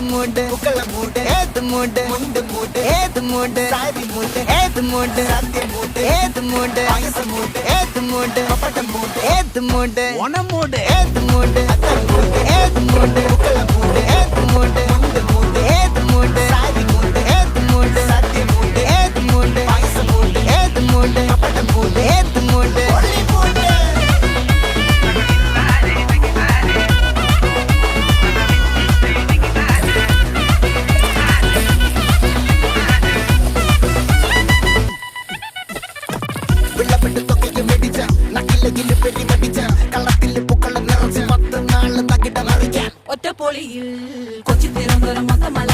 மூடு புக்கல மூடு ஏத்து மூடு முண்டு மூடு ஏத்து மூடு சாரி மூடு ஏத்து மூடு சத்திய மூடு ஏத்து மூடு ஆயச மூடு ஏத்து மூடு பப்பட்டம் மூடு ஏத்து மூடு ஒன மூடு ஏத்து மூடு அத்தர் மூடு ஏத்து மூடு புக்கல மூடு ஏத்து மூடு முண்டு மூடு ஏத்து மூடு சாரி மூடு ஏத்து மூடு சத்திய மூடு ஏத்து மூடு ஆயச மூடு ஏத்து மூடு பப்பட்டம் மூடு ஏத்து மூடு ஒளி மூடு വെള്ളപ്പെട്ട് തൊക്കയ്ക്ക് വെടിച്ച നക്കിലകിൽ പെട്ടി പഠിച്ച കള്ളത്തിൽ പൂക്കളം നിറച്ച് 10 നാള് തകിട മറിക്കാൻ ഒറ്റപ്പൊളിയിൽ കൊച്ചി തിരുവനന്തപുരം മൊത്തമല